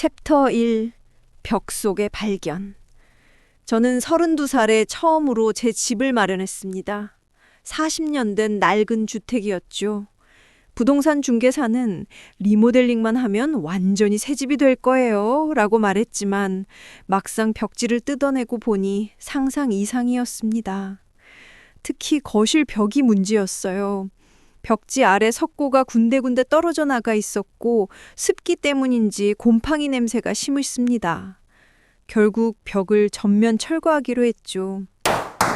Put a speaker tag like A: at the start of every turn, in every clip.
A: 챕터 1. 벽 속의 발견. 저는 32살에 처음으로 제 집을 마련했습니다. 40년 된 낡은 주택이었죠. 부동산 중개사는 리모델링만 하면 완전히 새 집이 될 거예요 라고 말했지만 막상 벽지를 뜯어내고 보니 상상 이상이었습니다. 특히 거실 벽이 문제였어요. 벽지 아래 석고가 군데군데 떨어져 나가 있었고 습기 때문인지 곰팡이 냄새가 심했습니다. 결국 벽을 전면 철거하기로 했죠.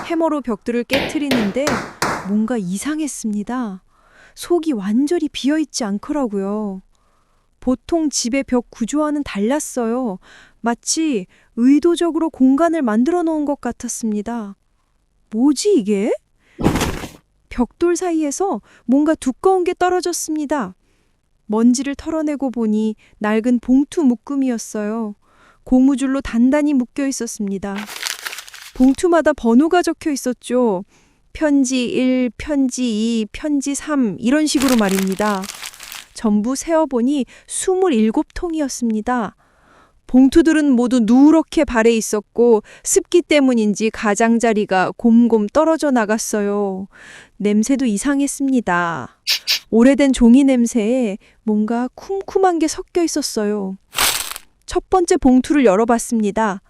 A: 해머로 벽들을 깨트리는데 뭔가 이상했습니다. 속이 완전히 비어있지 않더라고요. 보통 집의 벽 구조와는 달랐어요. 마치 의도적으로 공간을 만들어 놓은 것 같았습니다. 뭐지 이게? 벽돌 사이에서 뭔가 두꺼운 게 떨어졌습니다. 먼지를 털어내고 보니 낡은 봉투 묶음이었어요. 고무줄로 단단히 묶여 있었습니다. 봉투마다 번호가 적혀 있었죠. 편지 1, 편지 2, 편지 3 이런 식으로 말입니다. 전부 세어보니 27통이었습니다. 봉투들은 모두 누렇게 발해 있었고 습기 때문인지 가장자리가 곰곰 떨어져 나갔어요. 냄새도 이상했습니다. 오래된 종이 냄새에 뭔가 쿰쿰한 게 섞여 있었어요. 첫 번째 봉투를 열어봤습니다.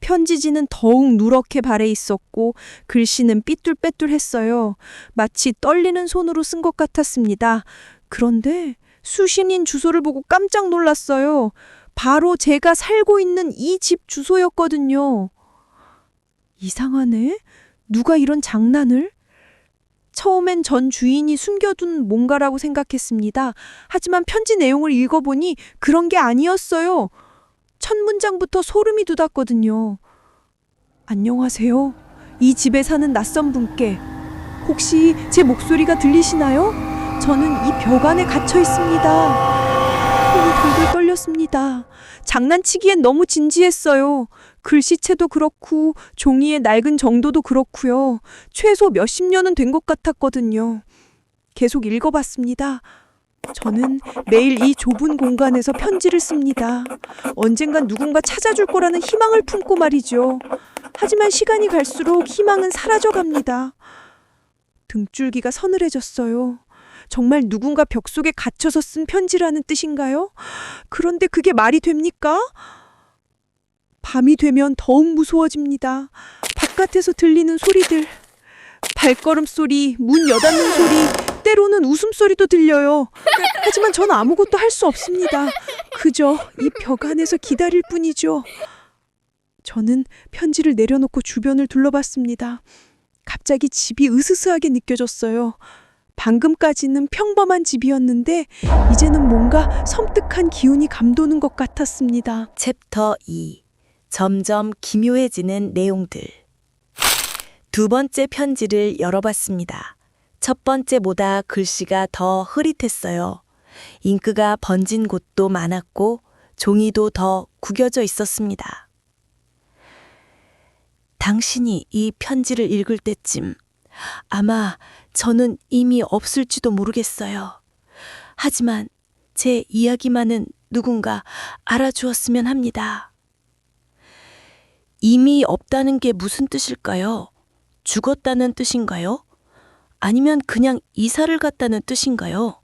A: 편지지는 더욱 누렇게 발해 있었고 글씨는 삐뚤빼뚤했어요. 마치 떨리는 손으로 쓴 것 같았습니다. 그런데 수신인 주소를 보고 깜짝 놀랐어요. 바로 제가 살고 있는 이 집 주소였거든요. 이상하네. 누가 이런 장난을? 처음엔 전 주인이 숨겨둔 뭔가라고 생각했습니다. 하지만 편지 내용을 읽어보니 그런 게 아니었어요. 첫 문장부터 소름이 돋았거든요. 안녕하세요. 이 집에 사는 낯선 분께 혹시 제 목소리가 들리시나요? 저는 이 벽 안에 갇혀 있습니다. 손이 돌돌 떨렸습니다. 장난치기엔 너무 진지했어요. 글씨체도 그렇고 종이의 낡은 정도도 그렇고요. 최소 몇십 년은 된 것 같았거든요. 계속 읽어봤습니다. 저는 매일 이 좁은 공간에서 편지를 씁니다. 언젠간 누군가 찾아줄 거라는 희망을 품고 말이죠. 하지만 시간이 갈수록 희망은 사라져갑니다. 등줄기가 서늘해졌어요. 정말 누군가 벽 속에 갇혀서 쓴 편지라는 뜻인가요? 그런데 그게 말이 됩니까? 밤이 되면 더욱 무서워집니다. 바깥에서 들리는 소리들, 발걸음 소리, 문 여닫는 소리, 때로는 웃음소리도 들려요. 하지만 전 아무것도 할 수 없습니다. 그저 이 벽 안에서 기다릴 뿐이죠. 저는 편지를 내려놓고 주변을 둘러봤습니다. 갑자기 집이 으스스하게 느껴졌어요. 방금까지는 평범한 집이었는데 이제는 뭔가 섬뜩한 기운이 감도는 것 같았습니다.
B: 챕터 2. 점점 기묘해지는 내용들. 두 번째 편지를 열어봤습니다. 첫 번째보다 글씨가 더 흐릿했어요. 잉크가 번진 곳도 많았고 종이도 더 구겨져 있었습니다. 당신이 이 편지를 읽을 때쯤 아마 저는 이미 없을지도 모르겠어요. 하지만 제 이야기만은 누군가 알아주었으면 합니다. 이미 없다는 게 무슨 뜻일까요? 죽었다는 뜻인가요? 아니면 그냥 이사를 갔다는 뜻인가요?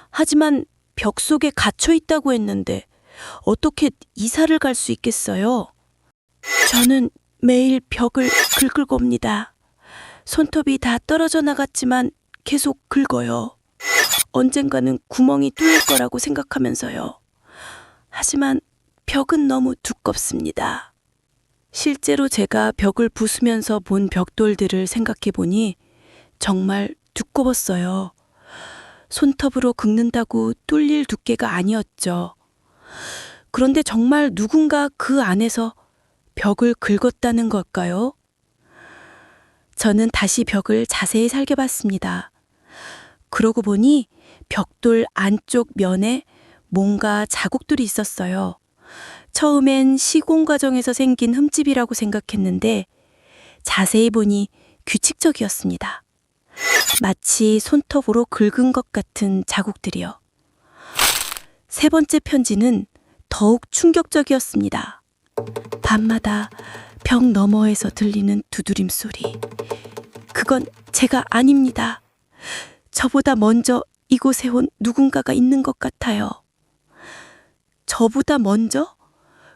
B: 하지만 벽 속에 갇혀 있다고 했는데 어떻게 이사를 갈 수 있겠어요? 저는 매일 벽을 긁을 겁니다. 손톱이 다 떨어져 나갔지만 계속 긁어요. 언젠가는 구멍이 뚫릴 거라고 생각하면서요. 하지만 벽은 너무 두껍습니다. 실제로 제가 벽을 부수면서 본 벽돌들을 생각해 보니 정말 두꺼웠어요. 손톱으로 긁는다고 뚫릴 두께가 아니었죠. 그런데 정말 누군가 그 안에서 벽을 긁었다는 걸까요? 저는 다시 벽을 자세히 살펴봤습니다. 그러고 보니 벽돌 안쪽 면에 뭔가 자국들이 있었어요. 처음엔 시공 과정에서 생긴 흠집이라고 생각했는데 자세히 보니 규칙적이었습니다. 마치 손톱으로 긁은 것 같은 자국들이요. 세 번째 편지는 더욱 충격적이었습니다. 밤마다 벽 너머에서 들리는 두드림 소리. 그건 제가 아닙니다. 저보다 먼저 이곳에 온 누군가가 있는 것 같아요. 저보다 먼저?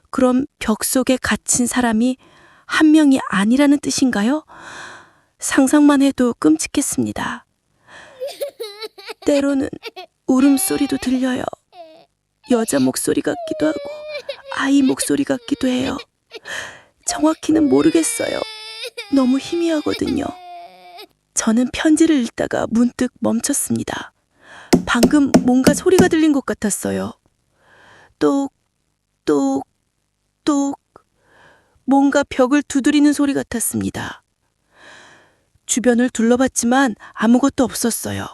B: 그럼 벽 속에 갇힌 사람이 한 명이 아니라는 뜻인가요? 상상만 해도 끔찍했습니다. 때로는 울음소리도 들려요. 여자 목소리 같기도 하고 아이 목소리 같기도 해요. 정확히는 모르겠어요. 너무 희미하거든요. 저는 편지를 읽다가 문득 멈췄습니다. 방금 뭔가 소리가 들린 것 같았어요. 똑, 똑, 똑. 뭔가 벽을 두드리는 소리 같았습니다. 주변을 둘러봤지만 아무것도 없었어요.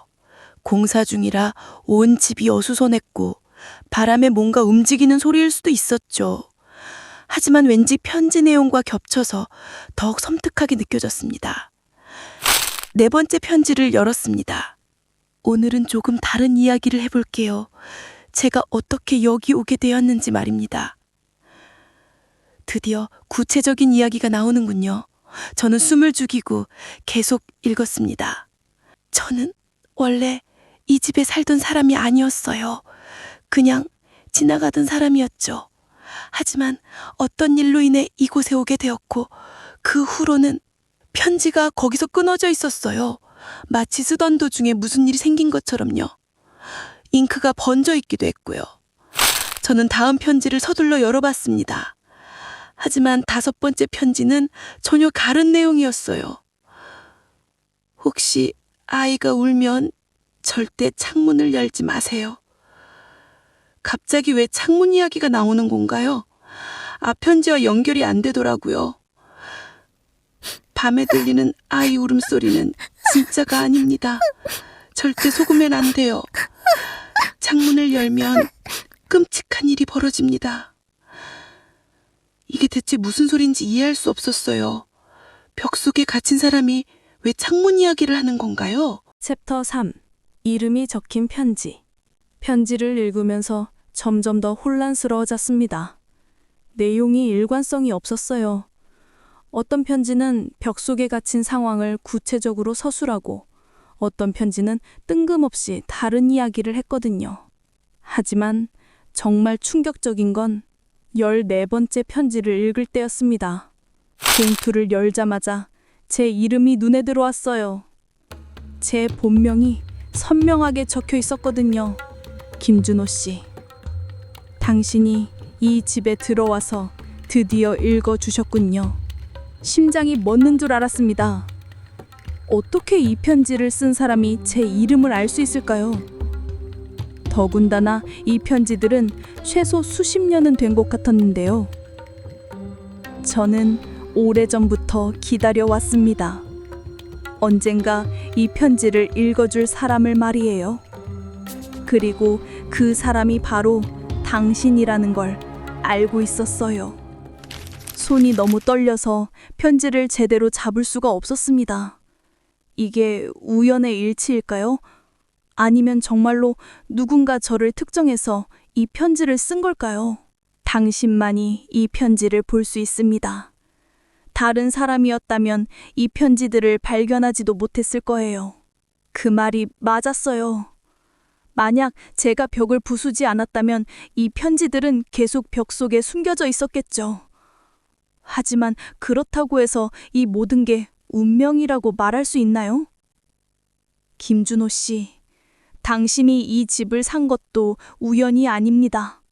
B: 공사 중이라 온 집이 어수선했고 바람에 뭔가 움직이는 소리일 수도 있었죠. 하지만 왠지 편지 내용과 겹쳐서 더욱 섬뜩하게 느껴졌습니다. 네 번째 편지를 열었습니다. 오늘은 조금 다른 이야기를 해볼게요. 제가 어떻게 여기 오게 되었는지 말입니다. 드디어 구체적인 이야기가 나오는군요. 저는 숨을 죽이고 계속 읽었습니다. 저는 원래 이 집에 살던 사람이 아니었어요. 그냥 지나가던 사람이었죠. 하지만 어떤 일로 인해 이곳에 오게 되었고 그 후로는 편지가 거기서 끊어져 있었어요. 마치 쓰던 도중에 무슨 일이 생긴 것처럼요. 잉크가 번져 있기도 했고요. 저는 다음 편지를 서둘러 열어봤습니다. 하지만 다섯 번째 편지는 전혀 다른 내용이었어요. 혹시 아이가 울면 절대 창문을 열지 마세요. 갑자기 왜 창문 이야기가 나오는 건가요? 앞편지와 연결이 안 되더라고요. 밤에 들리는 아이 울음소리는 진짜가 아닙니다. 절대 속으면 안 돼요. 창문을 열면 끔찍한 일이 벌어집니다. 이게 대체 무슨 소린지 이해할 수 없었어요. 벽 속에 갇힌 사람이 왜 창문 이야기를 하는 건가요?
C: 챕터 3. 이름이 적힌 편지. 편지를 읽으면서 점점 더 혼란스러워졌습니다. 내용이 일관성이 없었어요. 어떤 편지는 벽 속에 갇힌 상황을 구체적으로 서술하고 어떤 편지는 뜬금없이 다른 이야기를 했거든요. 하지만 정말 충격적인 건 14번째 편지를 읽을 때였습니다. 봉투를 열자마자 제 이름이 눈에 들어왔어요. 제 본명이 선명하게 적혀 있었거든요. 김준호 씨. 당신이 이 집에 들어와서 드디어 읽어주셨군요. 심장이 멎는 줄 알았습니다. 어떻게 이 편지를 쓴 사람이 제 이름을 알 수 있을까요? 더군다나 이 편지들은 최소 수십 년은 된 것 같았는데요. 저는 오래전부터 기다려왔습니다. 언젠가 이 편지를 읽어줄 사람을 말이에요. 그리고 그 사람이 바로 당신이라는 걸 알고 있었어요. 손이 너무 떨려서 편지를 제대로 잡을 수가 없었습니다. 이게 우연의 일치일까요? 아니면 정말로 누군가 저를 특정해서 이 편지를 쓴 걸까요? 당신만이 이 편지를 볼 수 있습니다. 다른 사람이었다면 이 편지들을 발견하지도 못했을 거예요. 그 말이 맞았어요. 만약 제가 벽을 부수지 않았다면 이 편지들은 계속 벽 속에 숨겨져 있었겠죠. 하지만 그렇다고 해서 이 모든 게 운명이라고 말할 수 있나요? 김준호 씨, 당신이 이 집을 산 것도 우연이 아닙니다.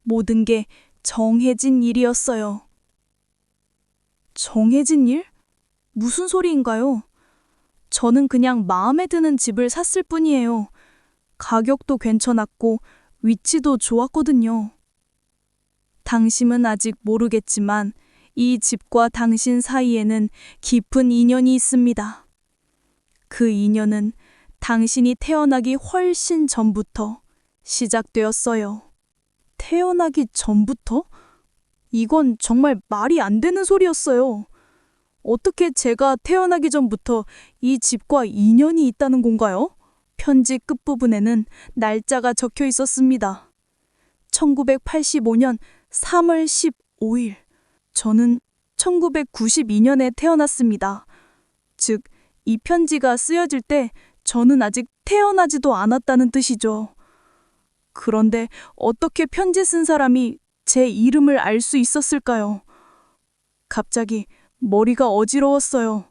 C: 모든 게 정해진 일이었어요. 정해진 일? 무슨 소리인가요? 저는 그냥 마음에 드는 집을 샀을 뿐이에요. 가격도 괜찮았고 위치도 좋았거든요. 당신은 아직 모르겠지만 이 집과 당신 사이에는 깊은 인연이 있습니다. 그 인연은 당신이 태어나기 훨씬 전부터 시작되었어요. 태어나기 전부터? 이건 정말 말이 안 되는 소리였어요. 어떻게 제가 태어나기 전부터 이 집과 인연이 있다는 건가요? 편지 끝부분에는 날짜가 적혀 있었습니다. 1985년 3월 15일. 저는 1992년에 태어났습니다. 즉, 이 편지가 쓰여질 때 저는 아직 태어나지도 않았다는 뜻이죠. 그런데 어떻게 편지 쓴 사람이 제 이름을 알 수 있었을까요? 갑자기 머리가 어지러웠어요.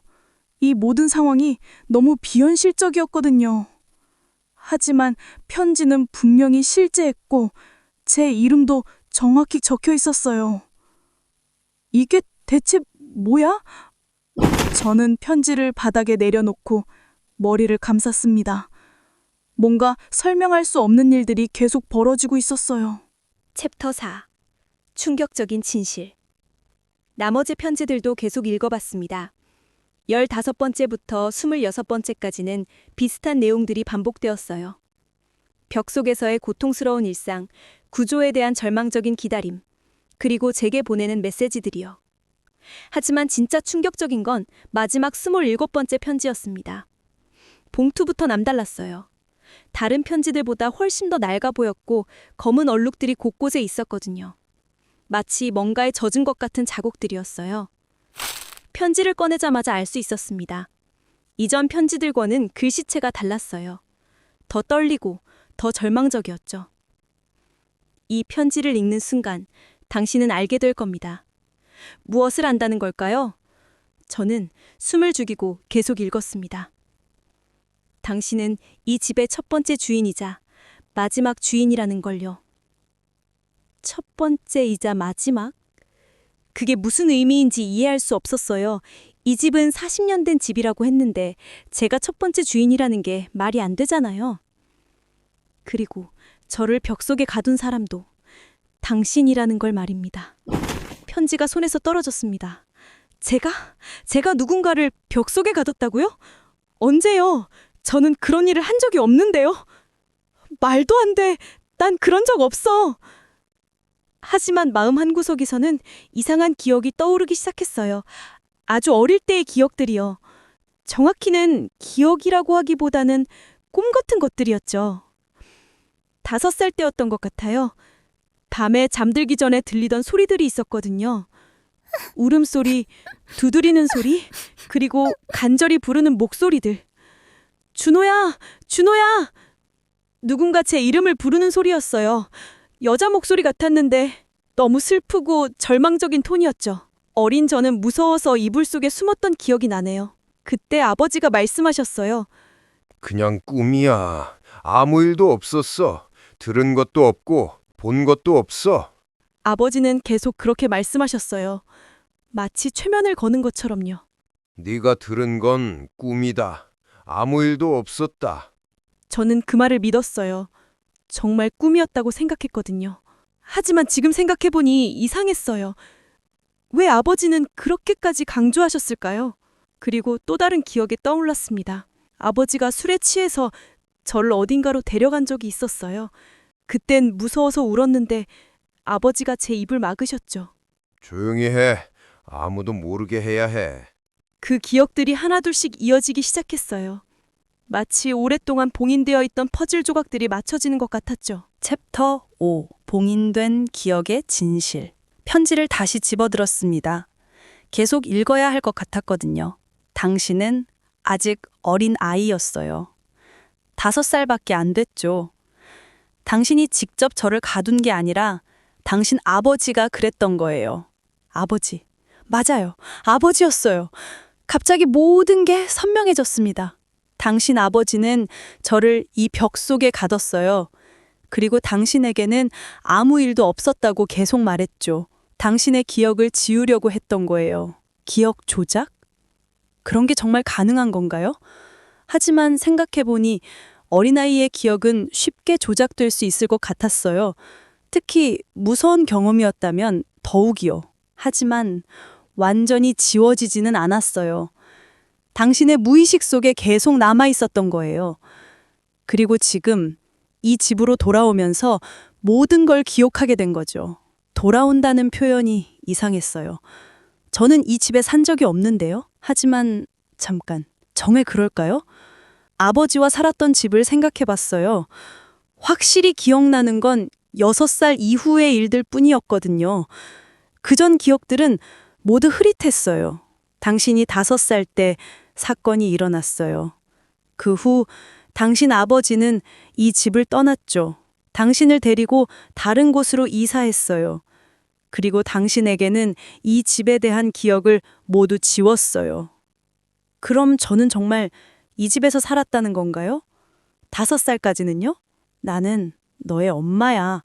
C: 이 모든 상황이 너무 비현실적이었거든요. 하지만 편지는 분명히 실제했고 제 이름도 정확히 적혀 있었어요. 이게 대체 뭐야? 저는 편지를 바닥에 내려놓고 머리를 감쌌습니다. 뭔가 설명할 수 없는 일들이 계속 벌어지고 있었어요.
D: 챕터 4. 충격적인 진실. 나머지 편지들도 계속 읽어봤습니다. 15번째부터 26번째까지는 비슷한 내용들이 반복되었어요. 벽 속에서의 고통스러운 일상, 구조에 대한 절망적인 기다림, 그리고 제게 보내는 메시지들이요. 하지만 진짜 충격적인 건 마지막 27번째 편지였습니다. 봉투부터 남달랐어요. 다른 편지들보다 훨씬 더 낡아 보였고 검은 얼룩들이 곳곳에 있었거든요. 마치 뭔가에 젖은 것 같은 자국들이었어요. 편지를 꺼내자마자 알 수 있었습니다. 이전 편지들과는 글씨체가 달랐어요. 더 떨리고 더 절망적이었죠. 이 편지를 읽는 순간 당신은 알게 될 겁니다. 무엇을 안다는 걸까요? 저는 숨을 죽이고 계속 읽었습니다. 당신은 이 집의 첫 번째 주인이자 마지막 주인이라는 걸요. 첫 번째이자 마지막? 그게 무슨 의미인지 이해할 수 없었어요. 이 집은 40년 된 집이라고 했는데 제가 첫 번째 주인이라는 게 말이 안 되잖아요. 그리고 저를 벽 속에 가둔 사람도 당신이라는 걸 말입니다. 편지가 손에서 떨어졌습니다. 제가 누군가를 벽 속에 가뒀다고요? 언제요? 저는 그런 일을 한 적이 없는데요. 말도 안 돼. 난 그런 적 없어. 하지만 마음 한구석에서는 이상한 기억이 떠오르기 시작했어요. 아주 어릴 때의 기억들이요. 정확히는 기억이라고 하기보다는 꿈 같은 것들이었죠. 5살 때였던 것 같아요. 밤에 잠들기 전에 들리던 소리들이 있었거든요. 울음소리, 두드리는 소리, 그리고 간절히 부르는 목소리들. 준호야! 준호야! 누군가 제 이름을 부르는 소리였어요. 여자 목소리 같았는데 너무 슬프고 절망적인 톤이었죠. 어린 저는 무서워서 이불 속에 숨었던 기억이 나네요. 그때 아버지가 말씀하셨어요.
E: 그냥 꿈이야. 아무 일도 없었어. 들은 것도 없고 본 것도 없어.
D: 아버지는 계속 그렇게 말씀하셨어요. 마치 최면을 거는 것처럼요.
E: 네가 들은 건 꿈이다. 아무 일도 없었다.
D: 저는 그 말을 믿었어요. 정말 꿈이었다고 생각했거든요. 하지만 지금 생각해보니 이상했어요. 왜 아버지는 그렇게까지 강조하셨을까요? 그리고 또 다른 기억이 떠올랐습니다. 아버지가 술에 취해서 저를 어딘가로 데려간 적이 있었어요. 그땐 무서워서 울었는데 아버지가 제 입을 막으셨죠.
E: 조용히 해. 아무도 모르게 해야 해.
D: 그 기억들이 하나둘씩 이어지기 시작했어요. 마치 오랫동안 봉인되어 있던 퍼즐 조각들이 맞춰지는 것 같았죠.
F: 챕터 5. 봉인된 기억의 진실. 편지를 다시 집어들었습니다. 계속 읽어야 할 것 같았거든요. 당신은 아직 어린 아이였어요. 5살밖에 안 됐죠. 당신이 직접 저를 가둔 게 아니라 당신 아버지가 그랬던 거예요. 아버지. 맞아요. 아버지였어요. 갑자기 모든 게 선명해졌습니다. 당신 아버지는 저를 이 벽 속에 가뒀어요. 그리고 당신에게는 아무 일도 없었다고 계속 말했죠. 당신의 기억을 지우려고 했던 거예요. 기억 조작? 그런 게 정말 가능한 건가요? 하지만 생각해보니 어린아이의 기억은 쉽게 조작될 수 있을 것 같았어요. 특히 무서운 경험이었다면 더욱이요. 하지만 완전히 지워지지는 않았어요. 당신의 무의식 속에 계속 남아 있었던 거예요. 그리고 지금 이 집으로 돌아오면서 모든 걸 기억하게 된 거죠. 돌아온다는 표현이 이상했어요. 저는 이 집에 산 적이 없는데요. 하지만 잠깐, 정말 그럴까요? 아버지와 살았던 집을 생각해 봤어요. 확실히 기억나는 건 6살 이후의 일들 뿐이었거든요. 그전 기억들은 모두 흐릿했어요. 당신이 5살 때 사건이 일어났어요. 그 후 당신 아버지는 이 집을 떠났죠. 당신을 데리고 다른 곳으로 이사했어요. 그리고 당신에게는 이 집에 대한 기억을 모두 지웠어요. 그럼 저는 정말 이 집에서 살았다는 건가요? 5살까지는요? 나는 너의 엄마야.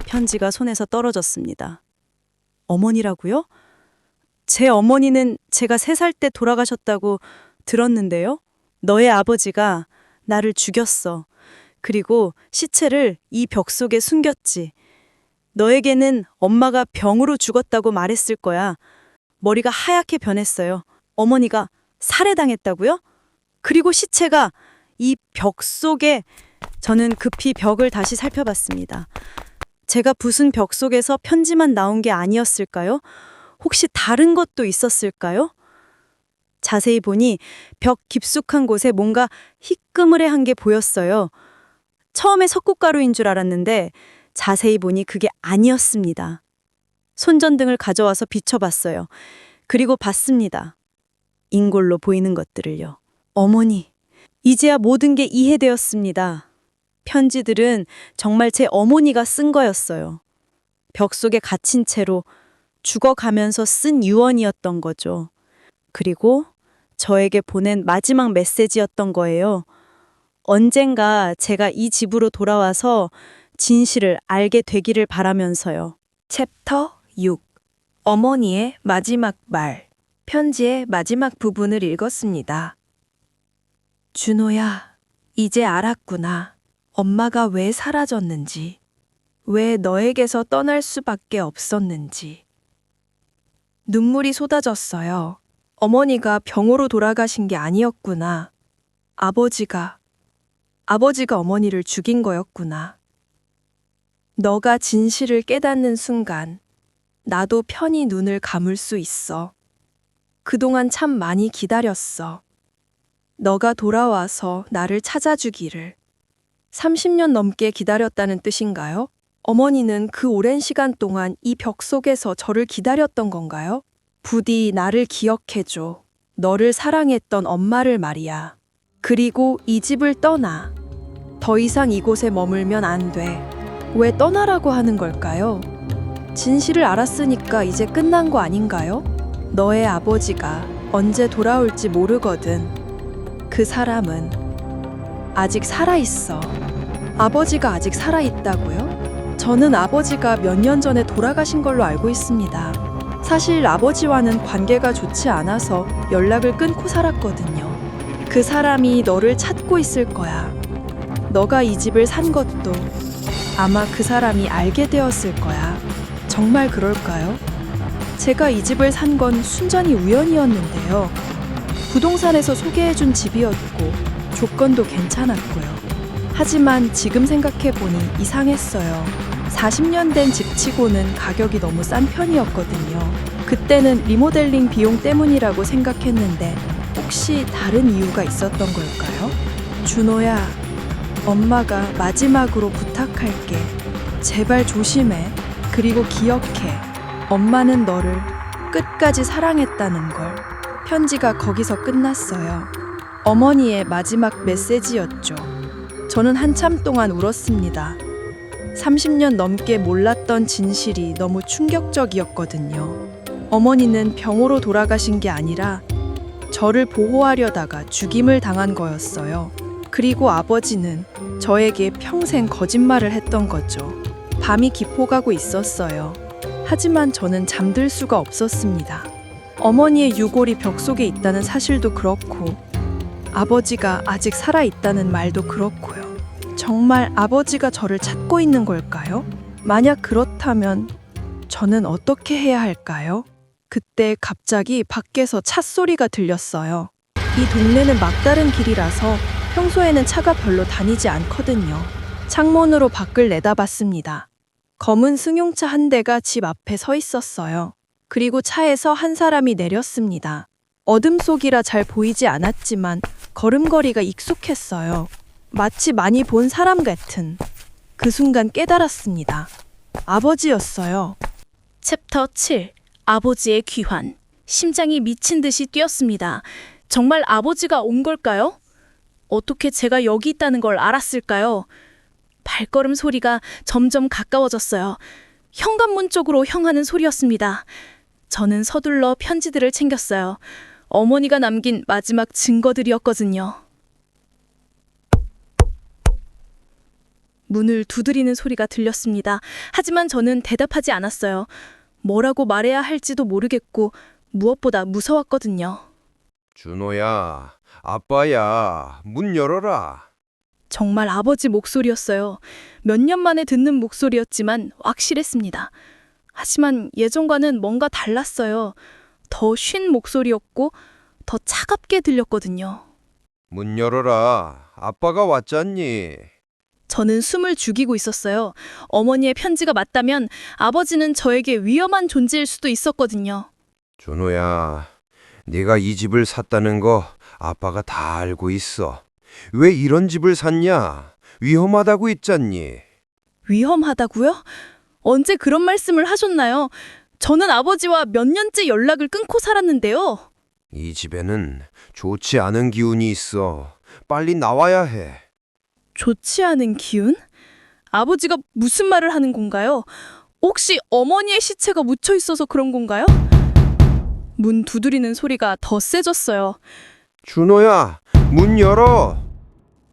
F: 편지가 손에서 떨어졌습니다. 어머니라고요? 제 어머니는 제가 3살 때 돌아가셨다고 들었는데요. 너의 아버지가 나를 죽였어. 그리고 시체를 이 벽 속에 숨겼지. 너에게는 엄마가 병으로 죽었다고 말했을 거야. 머리가 하얗게 변했어요. 어머니가 살해당했다고요? 그리고 시체가 이 벽 속에. 저는 급히 벽을 다시 살펴봤습니다. 제가 부순 벽 속에서 편지만 나온 게 아니었을까요? 혹시 다른 것도 있었을까요? 자세히 보니 벽 깊숙한 곳에 뭔가 희끄무레한 게 보였어요. 처음에 석고가루인 줄 알았는데 자세히 보니 그게 아니었습니다. 손전등을 가져와서 비춰봤어요. 그리고 봤습니다. 인골로 보이는 것들을요. 어머니, 이제야 모든 게 이해되었습니다. 편지들은 정말 제 어머니가 쓴 거였어요. 벽 속에 갇힌 채로 죽어가면서 쓴 유언이었던 거죠. 그리고 저에게 보낸 마지막 메시지였던 거예요. 언젠가 제가 이 집으로 돌아와서 진실을 알게 되기를 바라면서요.
A: 챕터 6. 어머니의 마지막 말. 편지의 마지막 부분을 읽었습니다. 준호야, 이제 알았구나. 엄마가 왜 사라졌는지, 왜 너에게서 떠날 수밖에 없었는지. 눈물이 쏟아졌어요. 어머니가 병으로 돌아가신 게 아니었구나. 아버지가 어머니를 죽인 거였구나. 너가 진실을 깨닫는 순간 나도 편히 눈을 감을 수 있어. 그동안 참 많이 기다렸어. 너가 돌아와서 나를 찾아주기를. 30년 넘게 기다렸다는 뜻인가요? 어머니는 그 오랜 시간 동안 이 벽 속에서 저를 기다렸던 건가요? 부디 나를 기억해줘. 너를 사랑했던 엄마를 말이야. 그리고 이 집을 떠나. 더 이상 이곳에 머물면 안 돼. 왜 떠나라고 하는 걸까요? 진실을 알았으니까 이제 끝난 거 아닌가요? 너의 아버지가 언제 돌아올지 모르거든. 그 사람은 아직 살아있어. 아버지가 아직 살아있다고요? 저는 아버지가 몇 년 전에 돌아가신 걸로 알고 있습니다. 사실 아버지와는 관계가 좋지 않아서 연락을 끊고 살았거든요. 그 사람이 너를 찾고 있을 거야. 너가 이 집을 산 것도 아마 그 사람이 알게 되었을 거야. 정말 그럴까요? 제가 이 집을 산 건 순전히 우연이었는데요. 부동산에서 소개해준 집이었고 조건도 괜찮았고요. 하지만 지금 생각해보니 이상했어요. 40년 된 집치고는 가격이 너무 싼 편이었거든요. 그때는 리모델링 비용 때문이라고 생각했는데 혹시 다른 이유가 있었던 걸까요? 준호야, 엄마가 마지막으로 부탁할게. 제발 조심해. 그리고 기억해. 엄마는 너를 끝까지 사랑했다는 걸. 편지가 거기서 끝났어요. 어머니의 마지막 메시지였죠. 저는 한참 동안 울었습니다. 30년 넘게 몰랐던 진실이 너무 충격적이었거든요. 어머니는 병으로 돌아가신 게 아니라 저를 보호하려다가 죽임을 당한 거였어요. 그리고 아버지는 저에게 평생 거짓말을 했던 거죠. 밤이 깊어가고 있었어요. 하지만 저는 잠들 수가 없었습니다. 어머니의 유골이 벽 속에 있다는 사실도 그렇고 아버지가 아직 살아있다는 말도 그렇고요. 정말 아버지가 저를 찾고 있는 걸까요? 만약 그렇다면 저는 어떻게 해야 할까요? 그때 갑자기 밖에서 차 소리가 들렸어요. 이 동네는 막다른 길이라서 평소에는 차가 별로 다니지 않거든요. 창문으로 밖을 내다봤습니다. 검은 승용차 한 대가 집 앞에 서 있었어요. 그리고 차에서 한 사람이 내렸습니다. 어둠 속이라 잘 보이지 않았지만 걸음걸이가 익숙했어요. 마치 많이 본 사람 같은. 그 순간 깨달았습니다. 아버지였어요.
C: 챕터 7. 아버지의 귀환. 심장이 미친 듯이 뛰었습니다. 정말 아버지가 온 걸까요? 어떻게 제가 여기 있다는 걸 알았을까요? 발걸음 소리가 점점 가까워졌어요. 현관문 쪽으로 향하는 소리였습니다. 저는 서둘러 편지들을 챙겼어요. 어머니가 남긴 마지막 증거들이었거든요. 문을 두드리는 소리가 들렸습니다. 하지만 저는 대답하지 않았어요. 뭐라고 말해야 할지도 모르겠고 무엇보다 무서웠거든요.
E: 준호야, 아빠야, 문 열어라.
C: 정말 아버지 목소리였어요. 몇 년 만에 듣는 목소리였지만 확실했습니다. 하지만 예전과는 뭔가 달랐어요. 더 쉰 목소리였고 더 차갑게 들렸거든요.
E: 문 열어라. 아빠가 왔잖니.
C: 저는 숨을 죽이고 있었어요. 어머니의 편지가 맞다면 아버지는 저에게 위험한 존재일 수도 있었거든요.
E: 준호야, 네가 이 집을 샀다는 거 아빠가 다 알고 있어. 왜 이런 집을 샀냐? 위험하다고 했잖니.
C: 위험하다고요? 언제 그런 말씀을 하셨나요? 저는 아버지와 몇 년째 연락을 끊고 살았는데요.
E: 이 집에는 좋지 않은 기운이 있어. 빨리 나와야 해.
C: 좋지 않은 기운? 아버지가 무슨 말을 하는 건가요? 혹시 어머니의 시체가 묻혀 있어서 그런 건가요? 문 두드리는 소리가 더 세졌어요.
E: 준호야, 문 열어.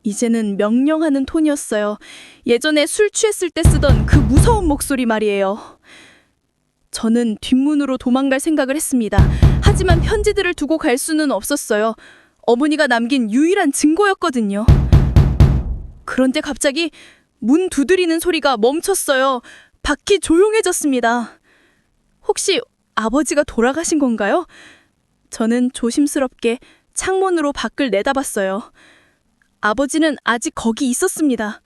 C: 이제는 명령하는 톤이었어요. 예전에 술 취했을 때 쓰던 그 무서운 목소리 말이에요. 저는 뒷문으로 도망갈 생각을 했습니다. 하지만 편지들을 두고 갈 수는 없었어요. 어머니가 남긴 유일한 증거였거든요. 그런데 갑자기 문 두드리는 소리가 멈췄어요. 밖이 조용해졌습니다. 혹시 아버지가 돌아가신 건가요? 저는 조심스럽게 창문으로 밖을 내다봤어요. 아버지는 아직 거기 있었습니다.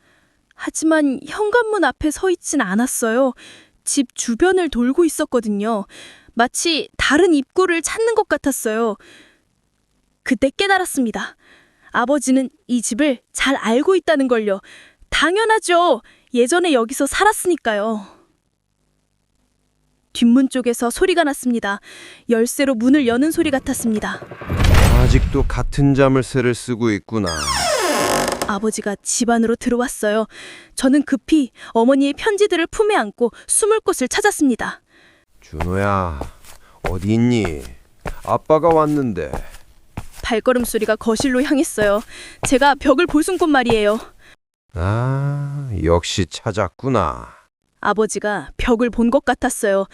C: 하지만 현관문 앞에 서 있진 않았어요. 집 주변을 돌고 있었거든요. 마치 다른 입구를 찾는 것 같았어요. 그때 깨달았습니다. 아버지는 이 집을 잘 알고 있다는 걸요. 당연하죠. 예전에 여기서 살았으니까요. 뒷문 쪽에서 소리가 났습니다. 열쇠로 문을 여는 소리 같았습니다.
E: 아직도 같은 자물쇠를 쓰고 있구나.
C: 아버지가 집 안으로 들어왔어요. 저는 급히 어머니의 편지들을 품에 안고 숨을 곳을 찾았습니다.
E: 준호야, 어디 있니? 아빠가 왔는데.
C: 발걸음 소리가 거실로 향했어요. 제가 벽을 볼순 곳 말이에요.
E: 아, 역시 찾았구나.
C: 아버지가 벽을 본 것 같았어요.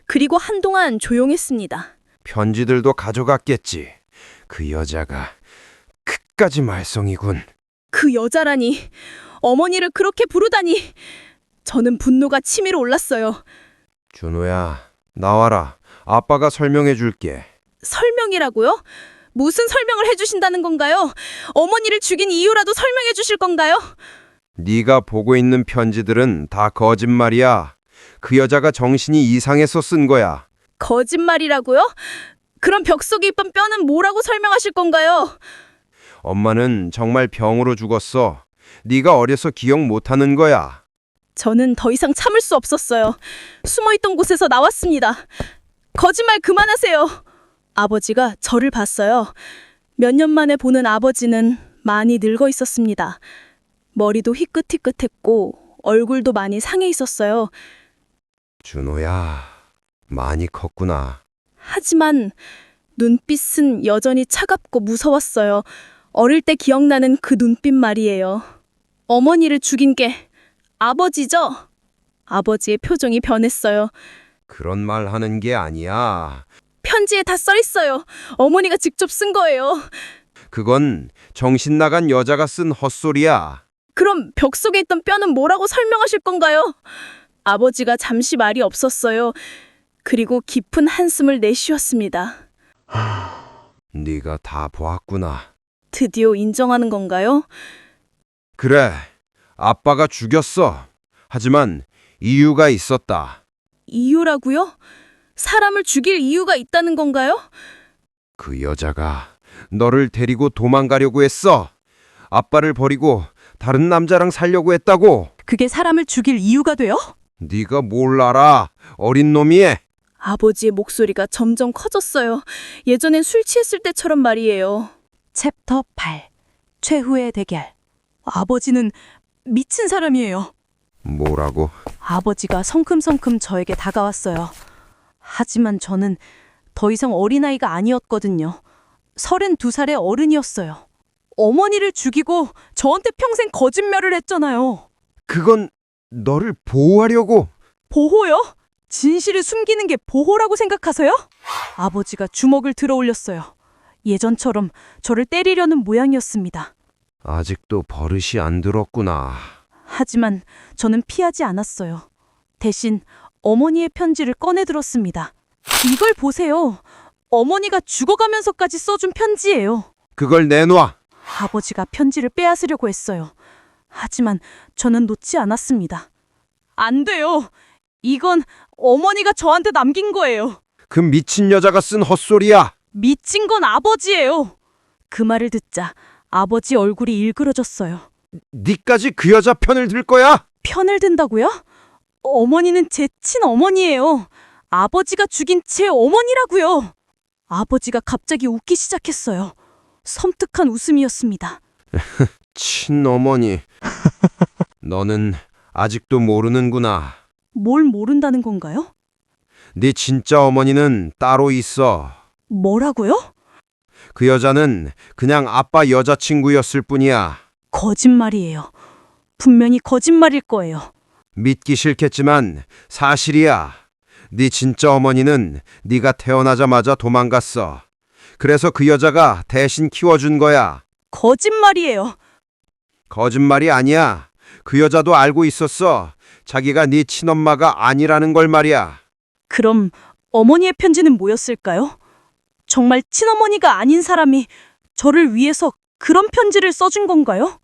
C: 그리고 한동안 조용했습니다.
E: 편지들도 가져갔겠지. 그 여자가 끝까지 말썽이군.
C: 그 여자라니, 어머니를 그렇게 부르다니. 저는 분노가 치밀어 올랐어요.
E: 준호야, 나와라. 아빠가 설명해 줄게.
C: 설명이라고요? 무슨 설명을 해주신다는 건가요? 어머니를 죽인 이유라도 설명해 주실 건가요?
E: 네가 보고 있는 편지들은 다 거짓말이야. 그 여자가 정신이 이상해서 쓴 거야.
C: 거짓말이라고요? 그럼 벽 속에 있던 뼈는 뭐라고 설명하실 건가요?
E: 엄마는 정말 병으로 죽었어. 네가 어려서 기억 못하는 거야.
C: 저는 더 이상 참을 수 없었어요. 숨어있던 곳에서 나왔습니다. 거짓말 그만하세요. 아버지가 저를 봤어요. 몇 년 만에 보는 아버지는 많이 늙어 있었습니다. 머리도 희끗희끗했고 얼굴도 많이 상해 있었어요.
E: 준호야, 많이 컸구나.
C: 하지만 눈빛은 여전히 차갑고 무서웠어요. 어릴 때 기억나는 그 눈빛 말이에요. 어머니를 죽인 게 아버지죠? 아버지의 표정이 변했어요.
E: 그런 말 하는 게 아니야.
C: 편지에 다 써 있어요. 어머니가 직접 쓴 거예요.
E: 그건 정신 나간 여자가 쓴 헛소리야.
C: 그럼 벽 속에 있던 뼈는 뭐라고 설명하실 건가요? 아버지가 잠시 말이 없었어요. 그리고 깊은 한숨을 내쉬었습니다.
E: 네가 다 보았구나.
C: 드디어 인정하는 건가요?
E: 그래, 아빠가 죽였어. 하지만 이유가 있었다.
C: 이유라고요? 사람을 죽일 이유가 있다는 건가요?
E: 그 여자가 너를 데리고 도망가려고 했어. 아빠를 버리고 다른 남자랑 살려고 했다고.
C: 그게 사람을 죽일 이유가 돼요?
E: 네가 뭘 알아? 어린 놈이.
C: 아버지의 목소리가 점점 커졌어요. 예전엔 술 취했을 때처럼 말이에요.
F: 챕터 8. 최후의 대결. 아버지는 미친 사람이에요.
E: 뭐라고?
F: 아버지가 성큼성큼 저에게 다가왔어요. 하지만 저는 더 이상 어린아이가 아니었거든요. 32살의 어른이었어요. 어머니를 죽이고 저한테 평생 거짓말을 했잖아요.
E: 그건 너를 보호하려고.
F: 보호요? 진실을 숨기는 게 보호라고 생각하세요? 아버지가 주먹을 들어 올렸어요. 예전처럼 저를 때리려는 모양이었습니다.
E: 아직도 버릇이 안 들었구나.
F: 하지만 저는 피하지 않았어요. 대신 어머니의 편지를 꺼내 들었습니다. 이걸 보세요. 어머니가 죽어가면서까지 써준 편지예요.
E: 그걸 내놔.
F: 아버지가 편지를 빼앗으려고 했어요. 하지만 저는 놓지 않았습니다. 안 돼요. 이건 어머니가 저한테 남긴 거예요.
E: 그 미친 여자가 쓴 헛소리야.
F: 미친 건 아버지예요. 그 말을 듣자 아버지 얼굴이 일그러졌어요.
E: 니까지 그 여자 편을 들 거야?
F: 편을 든다고요? 어머니는 제 친어머니예요. 아버지가 죽인 제 어머니라고요. 아버지가 갑자기 웃기 시작했어요. 섬뜩한 웃음이었습니다.
E: 친어머니. 너는 아직도 모르는구나.
F: 뭘 모른다는 건가요?
E: 네 진짜 어머니는 따로 있어.
F: 뭐라고요?
E: 그 여자는 그냥 아빠 여자친구였을 뿐이야.
F: 거짓말이에요. 분명히 거짓말일 거예요.
E: 믿기 싫겠지만 사실이야. 네 진짜 어머니는 네가 태어나자마자 도망갔어. 그래서 그 여자가 대신 키워준 거야.
F: 거짓말이에요.
E: 거짓말이 아니야. 그 여자도 알고 있었어. 자기가 네 친엄마가 아니라는 걸 말이야.
F: 그럼 어머니의 편지는 뭐였을까요? 정말 친어머니가 아닌 사람이 저를 위해서 그런 편지를 써준 건가요?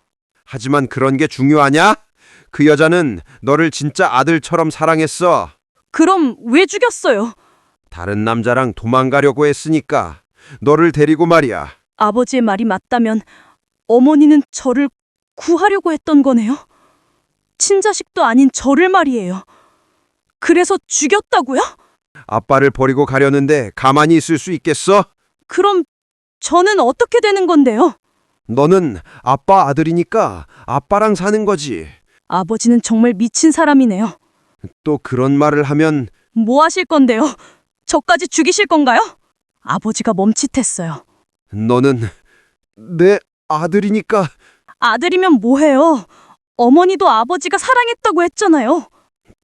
E: 하지만 그런 게 중요하냐? 그 여자는 너를 진짜 아들처럼 사랑했어.
F: 그럼 왜 죽였어요?
E: 다른 남자랑 도망가려고 했으니까. 너를 데리고 말이야.
F: 아버지의 말이 맞다면 어머니는 저를 구하려고 했던 거네요. 친자식도 아닌 저를 말이에요. 그래서 죽였다고요?
E: 아빠를 버리고 가려는데 가만히 있을 수 있겠어?
F: 그럼 저는 어떻게 되는 건데요?
E: 너는 아빠 아들이니까 아빠랑 사는 거지.
F: 아버지는 정말 미친 사람이네요.
E: 또 그런 말을 하면
F: 뭐 하실 건데요? 저까지 죽이실 건가요? 아버지가 멈칫했어요.
E: 너는 내 아들이니까.
F: 아들이면 뭐해요? 어머니도 아버지가 사랑했다고 했잖아요.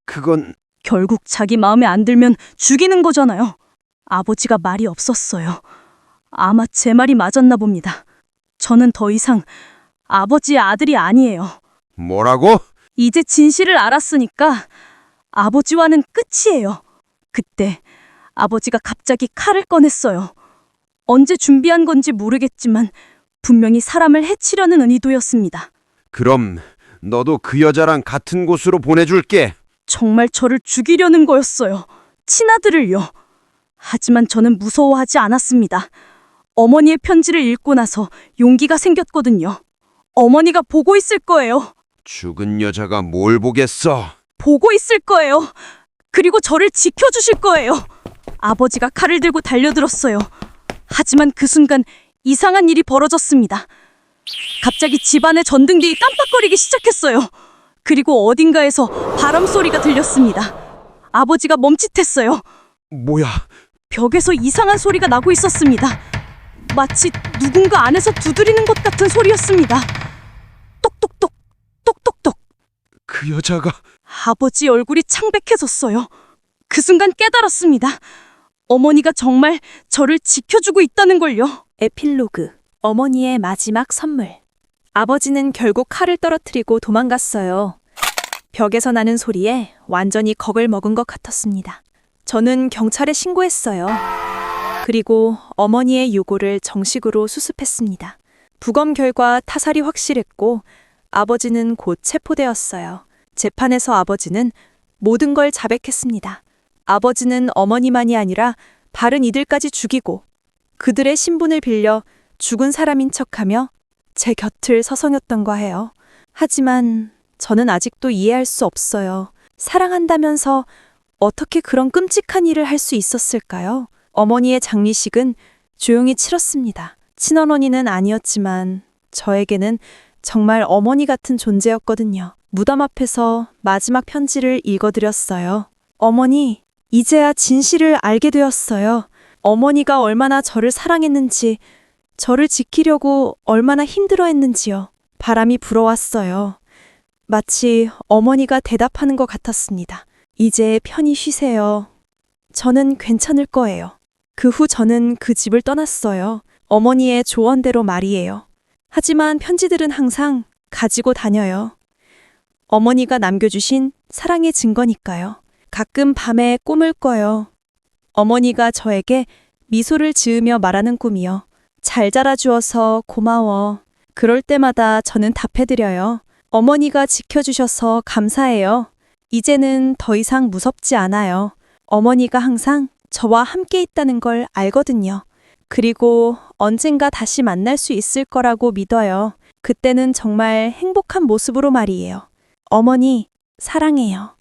E: 그건
F: 결국 자기 마음에 안 들면 죽이는 거잖아요. 아버지가 말이 없었어요. 아마 제 말이 맞았나 봅니다. 저는 더 이상 아버지의 아들이 아니에요.
E: 뭐라고?
F: 이제 진실을 알았으니까 아버지와는 끝이에요. 그때 아버지가 갑자기 칼을 꺼냈어요. 언제 준비한 건지 모르겠지만 분명히 사람을 해치려는 의도였습니다.
E: 그럼 너도 그 여자랑 같은 곳으로 보내줄게.
F: 정말 저를 죽이려는 거였어요. 친아들을요. 하지만 저는 무서워하지 않았습니다. 어머니의 편지를 읽고 나서 용기가 생겼거든요. 어머니가 보고 있을 거예요.
E: 죽은 여자가 뭘 보겠어?
F: 보고 있을 거예요. 그리고 저를 지켜주실 거예요. 아버지가 칼을 들고 달려들었어요. 하지만 그 순간 이상한 일이 벌어졌습니다. 갑자기 집안의 전등들이 깜빡거리기 시작했어요. 그리고 어딘가에서 바람 소리가 들렸습니다. 아버지가 멈칫했어요.
E: 뭐야?
F: 벽에서 이상한 소리가 나고 있었습니다. 마치 누군가 안에서 두드리는 것 같은 소리였습니다. 똑똑똑, 똑똑똑.
E: 그 여자가
F: 아버지 얼굴이 창백해졌어요. 그 순간 깨달았습니다. 어머니가 정말 저를 지켜주고 있다는 걸요.
D: 에필로그. 어머니의 마지막 선물. 아버지는 결국 칼을 떨어뜨리고 도망갔어요. 벽에서 나는 소리에 완전히 겁을 먹은 것 같았습니다. 저는 경찰에 신고했어요. 그리고 어머니의 유고를 정식으로 수습했습니다. 부검 결과 타살이 확실했고 아버지는 곧 체포되었어요. 재판에서 아버지는 모든 걸 자백했습니다. 아버지는 어머니만이 아니라 다른 이들까지 죽이고 그들의 신분을 빌려 죽은 사람인 척하며 제 곁을 서성였던가 해요. 하지만
A: 저는 아직도 이해할 수 없어요. 사랑한다면서 어떻게 그런 끔찍한 일을 할 수 있었을까요? 어머니의 장례식은 조용히 치렀습니다. 친어머니는 아니었지만 저에게는 정말 어머니 같은 존재였거든요. 무덤 앞에서 마지막 편지를 읽어드렸어요. 어머니, 이제야 진실을 알게 되었어요. 어머니가 얼마나 저를 사랑했는지, 저를 지키려고 얼마나 힘들어했는지요. 바람이 불어왔어요. 마치 어머니가 대답하는 것 같았습니다. 이제 편히 쉬세요. 저는 괜찮을 거예요. 그 후 저는 그 집을 떠났어요. 어머니의 조언대로 말이에요. 하지만 편지들은 항상 가지고 다녀요. 어머니가 남겨주신 사랑의 증거니까요. 가끔 밤에 꿈을 꿔요. 어머니가 저에게 미소를 지으며 말하는 꿈이요. 잘 자라주어서 고마워. 그럴 때마다 저는 답해드려요. 어머니가 지켜주셔서 감사해요. 이제는 더 이상 무섭지 않아요. 어머니가 항상 저와 함께 있다는 걸 알거든요. 그리고 언젠가 다시 만날 수 있을 거라고 믿어요. 그때는 정말 행복한 모습으로 말이에요. 어머니, 사랑해요.